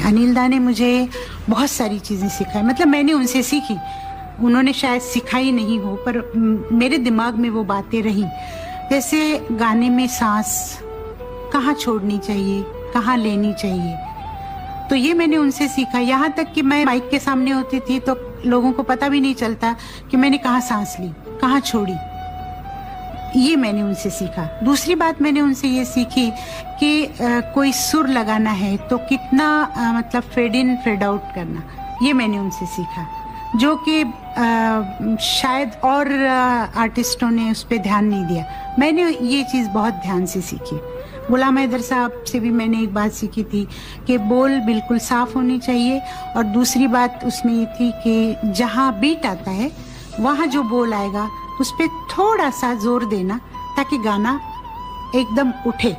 अनिल दा ने मुझे बहुत सारी चीज़ें सिखाई, मतलब मैंने उनसे सीखी, उन्होंने शायद सिखाई नहीं हो पर मेरे दिमाग में वो बातें रहीं। जैसे गाने में सांस कहाँ छोड़नी चाहिए, कहाँ लेनी चाहिए, तो ये मैंने उनसे सीखा। यहाँ तक कि मैं माइक के सामने होती थी तो लोगों को पता भी नहीं चलता कि मैंने कहाँ सांस ली, कहाँ छोड़ी, ये मैंने उनसे सीखा। दूसरी बात मैंने उनसे ये सीखी कि कोई सुर लगाना है तो कितना मतलब फेड इन फेड आउट करना, ये मैंने उनसे सीखा, जो कि शायद और आर्टिस्टों ने उस पर ध्यान नहीं दिया। मैंने ये चीज़ बहुत ध्यान से सीखी। गुलाम हैदर साहब से भी मैंने एक बात सीखी थी कि बोल बिल्कुल साफ होनी चाहिए, और दूसरी बात उसमें ये थी कि जहाँ बीट आता है वहाँ जो बोल आएगा उस पर थोड़ा सा जोर देना ताकि गाना एकदम उठे।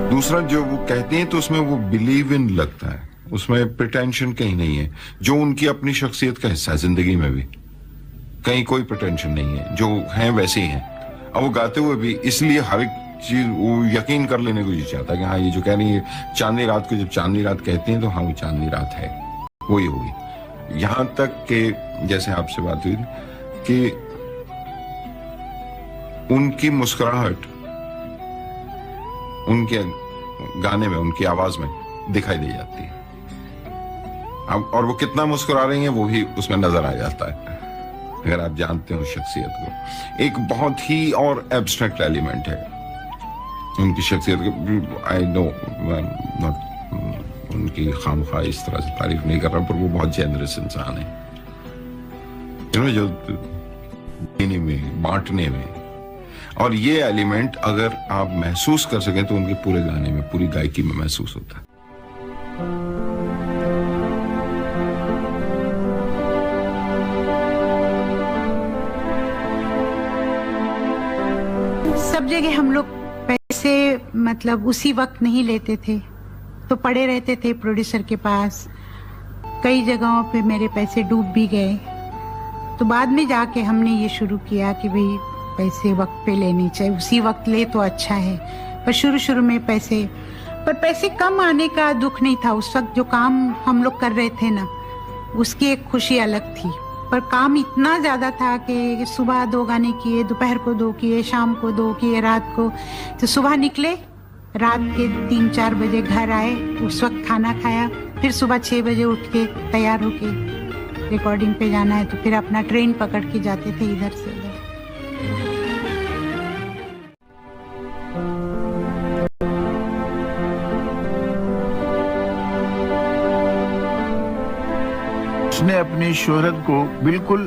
दूसरा जो वो कहते हैं तो उसमें वो बिलीव इन लगता है, उसमें प्रिटेंशन कहीं नहीं है, जो उनकी अपनी शख्सियत का हिस्सा है। जिंदगी में भी कहीं कोई प्रिटेंशन नहीं है, जो हैं वैसे ही हैं। अब वो गाते हुए भी इसलिए हर एक चीज वो यकीन कर लेने को जी चाहता है कि हाँ ये जो कह रही है चांदनी रात को, जब चांदनी रात कहते हैं तो हाँ वो चांदनी रात है, वही होगी। यहां तक कि जैसे आपसे बात हुई कि उनकी मुस्कुराहट उनके गाने में, उनकी आवाज में दिखाई दे जाती है। अब और वो कितना मुस्कुरा रही हैं वो भी उसमें नजर आ जाता है, अगर आप जानते हो शख्सियत को। एक बहुत ही और एब्स्ट्रैक्ट एलिमेंट है उनकी शख्सियत को। आई नो नॉट उनकी खामखा इस तरह से तारीफ नहीं कर रहा, पर वो बहुत जेनरस इंसान है, जो देने में, बांटने में। और ये एलिमेंट अगर आप महसूस कर सकें तो उनके पूरे गाने में, पूरी गायकी में महसूस होता है। सब जगह हम लोग पैसे मतलब उसी वक्त नहीं लेते थे, तो पड़े रहते थे प्रोड्यूसर के पास। कई जगहों पे मेरे पैसे डूब भी गए, तो बाद में जाके हमने ये शुरू किया कि भाई पैसे वक्त पे लेने चाहिए, उसी वक्त ले तो अच्छा है। पर शुरू में पैसे कम आने का दुख नहीं था। उस वक्त जो काम हम लोग कर रहे थे ना, उसकी एक खुशी अलग थी। पर काम इतना ज्यादा था कि सुबह 2 गाने किए, दोपहर को 2 किए, शाम को 2 किए, रात को। तो सुबह निकले, रात के 3-4 बजे घर आए, उस वक्त खाना खाया, फिर सुबह 6 बजे उठ के तैयार होके रिकॉर्डिंग पे जाना है, तो फिर अपना ट्रेन पकड़ के जाते थे इधर से उधर। उसने अपनी शोहरत को बिल्कुल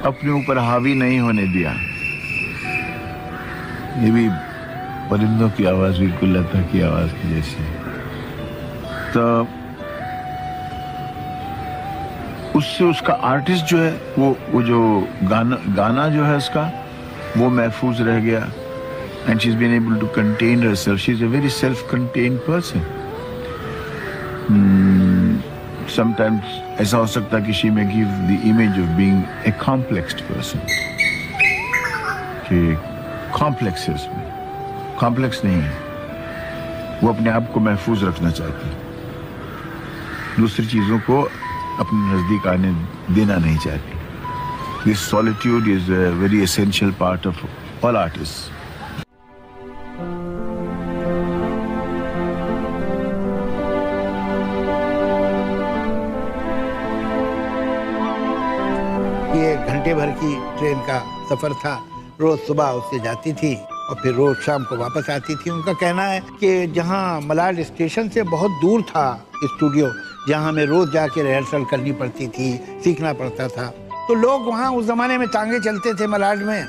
अपने ऊपर हावी नहीं होने दिया। ये भी परिंदों की आवाज बिल्कुल लता की आवाज की जैसी। तो उससे उसका आर्टिस्ट जो है वो जो गाना जो है उसका वो महफूज रह गया। And she is been able to contain herself. She is a very self contained person. Sometimes ऐसा हो सकता है कि she may give the image of being a complexed person, कि कॉम्प्लेक्स है उसमें, कॉम्प्लेक्स नहीं है। वो अपने आप को महफूज रखना चाहती है, दूसरी चीजों को अपने नजदीक आने देना नहीं चाहती। This solitude is a very essential part of all artist. ये घंटे भर की ट्रेन का सफर था। रोज सुबह उससे जाती थी और फिर रोज शाम को वापस आती थी। उनका कहना है कि जहाँ मलाड स्टेशन से बहुत दूर था स्टूडियो, जहाँ हमें रोज जाके रिहर्सल करनी पड़ती थी, सीखना पड़ता था, तो लोग वहाँ उस जमाने में तांगे चलते थे मलाड में,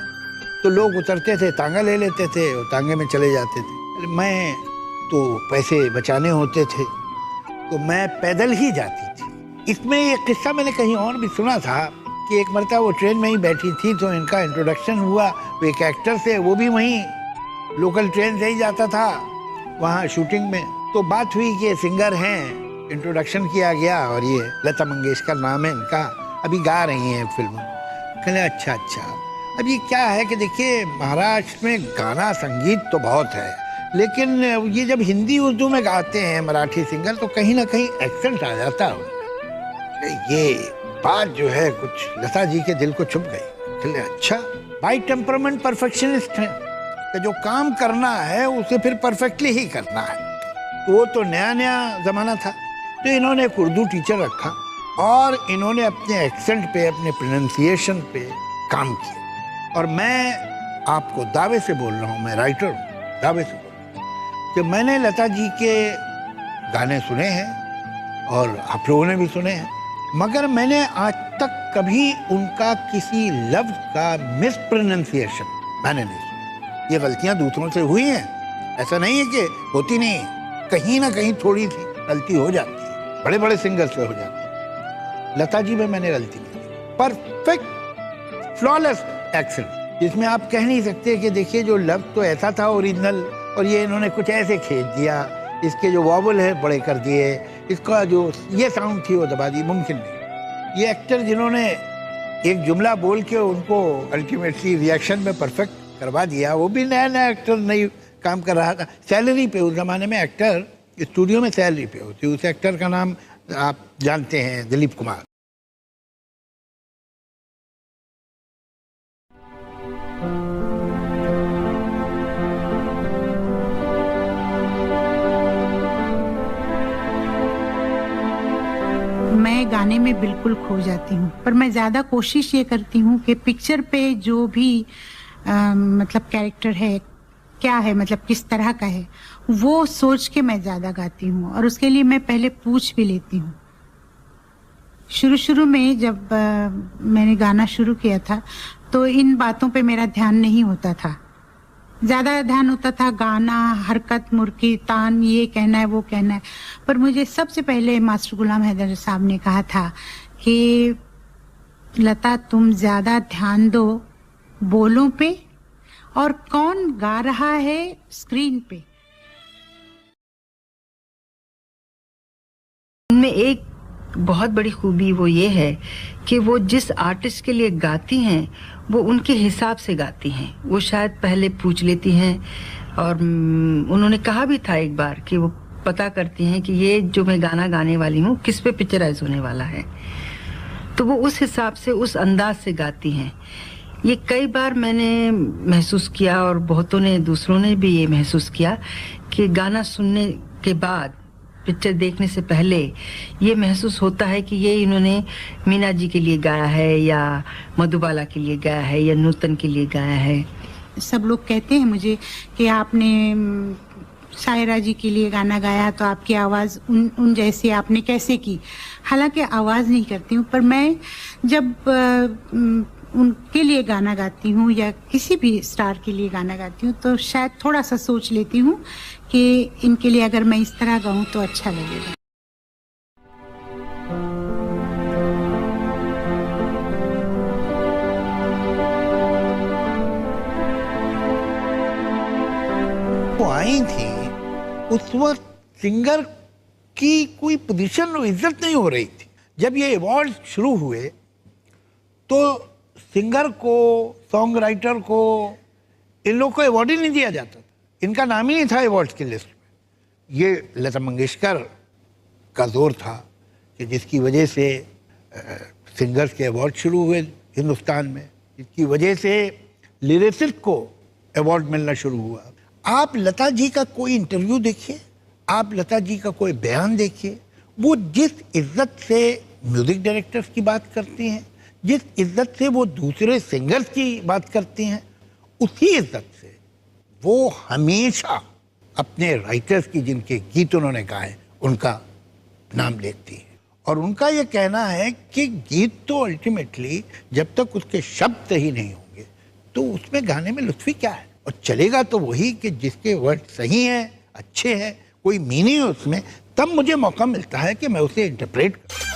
तो लोग उतरते थे, तांगा ले लेते थे और तांगे में चले जाते थे। मैं तो पैसे बचाने होते थे तो मैं पैदल ही जाती थी। इसमें एक किस्सा मैंने कहीं और भी सुना था कि एक मरतबा वो ट्रेन में ही बैठी थी तो इनका इंट्रोडक्शन हुआ। वो एक एक्टर से, वो भी वहीं लोकल ट्रेन से ही जाता था वहाँ शूटिंग में। तो बात हुई कि सिंगर हैं, इंट्रोडक्शन किया गया और ये लता मंगेशकर नाम है इनका, अभी गा रही हैं फिल्म। कहले अच्छा अच्छा। अब ये क्या है कि देखिए महाराष्ट्र में गाना संगीत तो बहुत है, लेकिन ये जब हिंदी उर्दू में गाते हैं मराठी सिंगर तो कहीं ना कहीं एक्सेंट आ जाता है। ये बात जो है कुछ लता जी के दिल को छुप गई। कहले अच्छा, बाई टेम्परामेंट परफेक्शनिस्ट है, तो जो काम करना है उसे फिर परफेक्टली ही करना है। तो वो तो नया नया जमाना था, तो इन्होंने एक उर्दू टीचर रखा और इन्होंने अपने एक्सेंट पे, अपने प्रोनाउंसिएशन पे काम किया। और मैं आपको दावे से बोल रहा हूँ, मैं राइटर हूँ, दावे से बोल रहा हूँ कि मैंने लता जी के गाने सुने हैं और आप लोगों ने भी सुने हैं, मगर मैंने आज तक कभी उनका किसी लफ्ज का मिस प्रोनाउंसिएशन मैंने नहीं सुना। ये गलतियाँ दूसरों से हुई हैं, ऐसा नहीं है कि होती नहीं है, कहीं ना कहीं थोड़ी सी गलती हो जाती है, बड़े बड़े सिंगर से हो जाती है। लता जी में मैंने गलती नहीं की। परफेक्ट फ्लॉलेस एक्सेंट, जिसमें आप कह नहीं सकते कि देखिए जो लफ्ज तो ऐसा था ओरिजिनल और ये इन्होंने कुछ ऐसे खींच दिया, इसके जो वॉवल है बड़े कर दिए, इसका जो ये साउंड थी वो दबा दी, मुमकिन नहीं। ये एक्टर जिन्होंने एक जुमला बोल के उनको अल्टीमेटली रिएक्शन में परफेक्ट करवा दिया, वो भी नया नया एक्टर नहीं काम कर रहा था, सैलरी पे। उस जमाने में एक्टर स्टूडियो में सैलरी पे होती, उस एक्टर का नाम आप जानते हैं, दिलीप कुमार। मैं गाने में बिल्कुल खो जाती हूँ, पर मैं ज्यादा कोशिश ये करती हूँ कि पिक्चर पे जो भी मतलब कैरेक्टर है, क्या है, मतलब किस तरह का है, वो सोच के मैं ज्यादा गाती हूँ। और उसके लिए मैं पहले पूछ भी लेती हूँ। शुरू में जब मैंने गाना शुरू किया था तो इन बातों पे मेरा ध्यान नहीं होता था, ज्यादा ध्यान होता था गाना, हरकत, मुर्की, तान, ये कहना है वो कहना है। पर मुझे सबसे पहले मास्टर गुलाम हैदर साहब ने कहा था कि लता तुम ज्यादा ध्यान दो बोलों पे और कौन गा रहा है स्क्रीन पे। उनमें एक बहुत बड़ी खूबी वो ये है कि वो जिस आर्टिस्ट के लिए गाती हैं वो उनके हिसाब से गाती हैं। वो शायद पहले पूछ लेती हैं और उन्होंने कहा भी था एक बार कि वो पता करती हैं कि ये जो मैं गाना गाने वाली हूँ किस पे पिक्चराइज होने वाला है, तो वो उस हिसाब से, उस अंदाज से गाती हैं। ये कई बार मैंने महसूस किया और बहुतों ने, दूसरों ने भी ये महसूस किया कि गाना सुनने के बाद, पिक्चर देखने से पहले ये महसूस होता है कि ये इन्होंने मीना जी के लिए गाया है या मधुबाला के लिए गाया है या नूतन के लिए गाया है। सब लोग कहते हैं मुझे कि आपने सायरा जी के लिए गाना गाया तो आपकी आवाज़ उन जैसी आपने कैसे की। हालांकि आवाज़ नहीं करती हूँ, पर मैं जब उनके लिए गाना गाती हूँ या किसी भी स्टार के लिए गाना गाती हूँ तो शायद थोड़ा सा सोच लेती हूँ कि इनके लिए अगर मैं इस तरह गाऊँ तो अच्छा लगेगा। वो आई थी उस वक्त सिंगर की कोई पोजीशन और इज्जत नहीं हो रही थी। जब ये अवार्ड शुरू हुए तो सिंगर को, सॉन्ग राइटर को, इन लोग को अवार्ड ही नहीं दिया जाता था, इनका नाम ही नहीं था अवार्ड्स की लिस्ट में। ये लता मंगेशकर का जोर था कि जिसकी वजह से सिंगर्स के अवार्ड शुरू हुए हिंदुस्तान में, जिसकी वजह से लिरिसिस्ट को अवार्ड मिलना शुरू हुआ। आप लता जी का कोई इंटरव्यू देखिए, आप लता जी का कोई बयान देखिए, वो जिस इज्जत से म्यूजिक डायरेक्टर्स की बात करती हैं, जिस इज्जत से वो दूसरे सिंगर्स की बात करती हैं, उसी इज्जत से वो हमेशा अपने राइटर्स की, जिनके गीत उन्होंने गाए, उनका नाम लेती है। और उनका ये कहना है कि गीत तो अल्टीमेटली जब तक उसके शब्द सही नहीं होंगे तो उसमें गाने में लुत्फी क्या है, और चलेगा तो वही कि जिसके वर्ड सही हैं, अच्छे हैं, कोई मीनिंग है उसमें, तब मुझे मौका मिलता है कि मैं उसे इंटरप्रेट करूं।